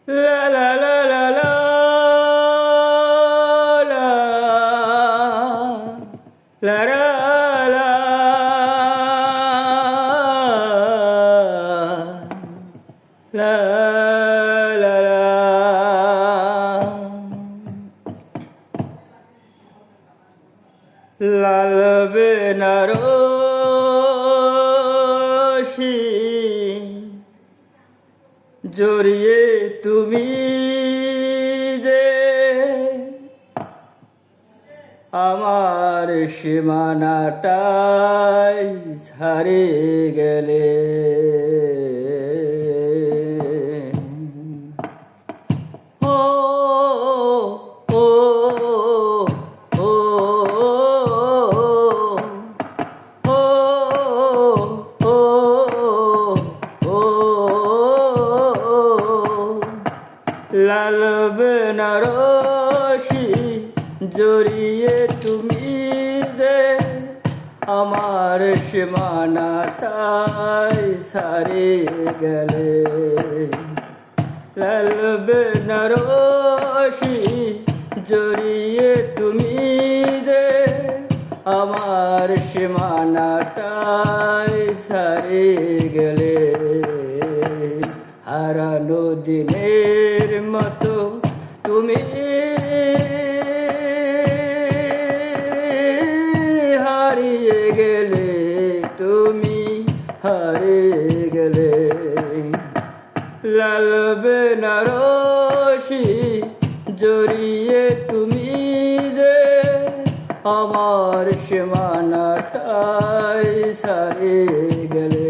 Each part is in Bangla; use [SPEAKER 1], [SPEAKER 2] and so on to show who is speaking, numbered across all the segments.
[SPEAKER 1] La la la la la la la la la la la la লাল বেনারসি জড়িয়ে তুমি যে আমার সীমানাটাই ছাড়িয়ে গেলে ও ও ও লাল বেনারসি জড়িয়ে তুমি যে আমার সীমানাটাই ছাড়িয়ে গেলে লাল বেনারসি জড়িয়ে তুমি যে আমার সীমানাটাই ছাড়িয়ে গেলে হারানো দিনের মতো তুমি হারিয়ে গেলে তুমি হারিয়ে গেলে লাল বেনারসি জড়িয়ে তুমি যে আমার সীমানাটাই ছাড়িয়ে গেলে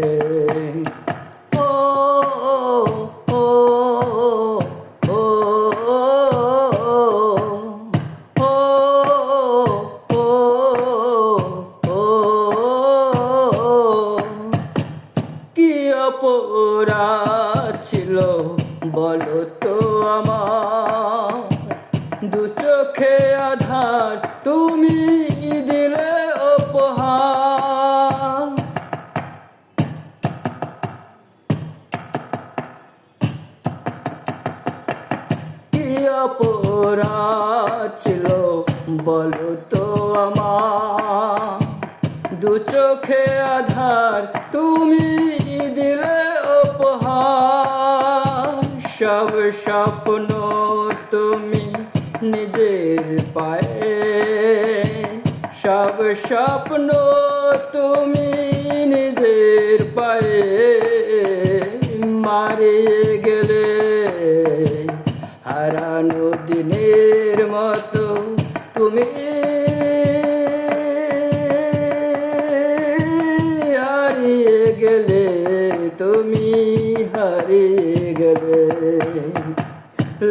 [SPEAKER 1] অপরাধ ছিল বলো তো আমার দু চোখে আধার তুমি দিলে উপহার কি অপরাধ ছিল বলো তো আমার দু চোখে আধার তুমি দিলে উপহার সব স্বপ্ন তুমি নিজের পায়ে সব স্বপ্ন তুমি নিজের পায়ে মারিয়ে গেলে হারানো দিনের মতো তুমি হারিয়ে গেলে তুমি হারিয়ে গেলে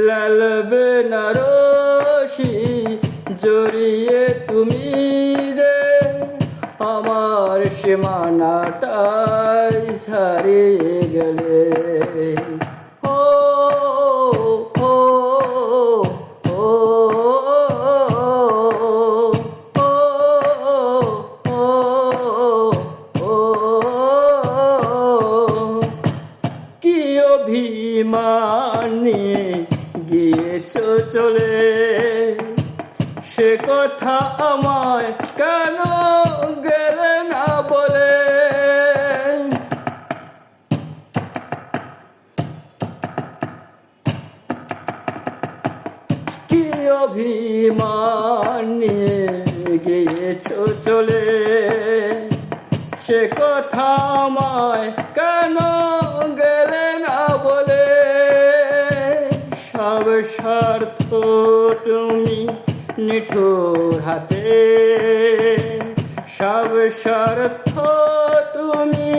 [SPEAKER 1] লাল বেনারসি জড়িয়ে তুমি যে আমার সীমানাটাই ছাড়িয়ে গেলে ও ও ও কি অভিমান নিয়ে গিয়েছো চলে সে কথা আমায় কেন গেলে না বলে কি অভিমান নিয়ে গিয়েছো চলে সে কথা আমায় কেন গেলে না বলে সব স্বার্থ তুমি নিঠুর হাতে সব স্বার্থ তুমি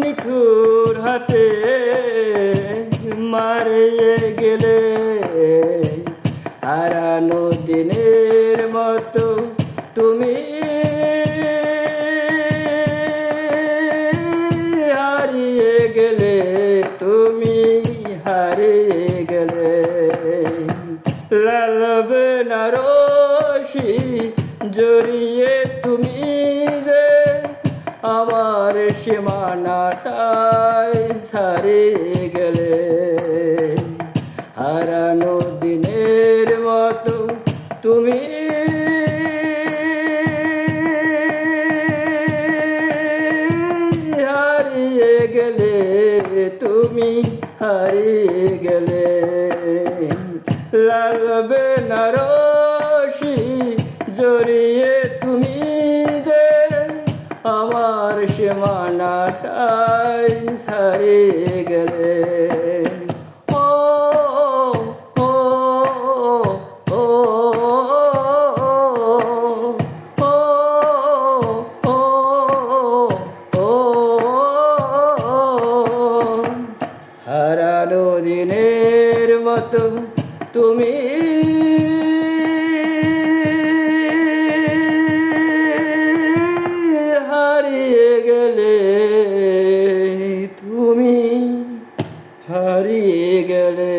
[SPEAKER 1] নিঠুর হাতে মারিয়ে গেলে হারানো দিনের মতো তুমি হারিয়ে গেলে তুমি হারিয়ে গেলে লাল বেনারসি জড়িয়ে তুমি যে আমার সীমানাটাই ছাড়িয়ে গেলে হারানো দিনের মতো তুমি হারিয়ে গেলে, তুমি হারিয়ে গেলে। লাল বেনারসি জড়িয়ে তুমি যে আমার সীমানাটাই ছাড়িয়ে গেলে। ও ও ও ও ও ও হারানো দিনের মতো তুমি হারিয়ে গেলে, তুমি হারিয়ে গেলে।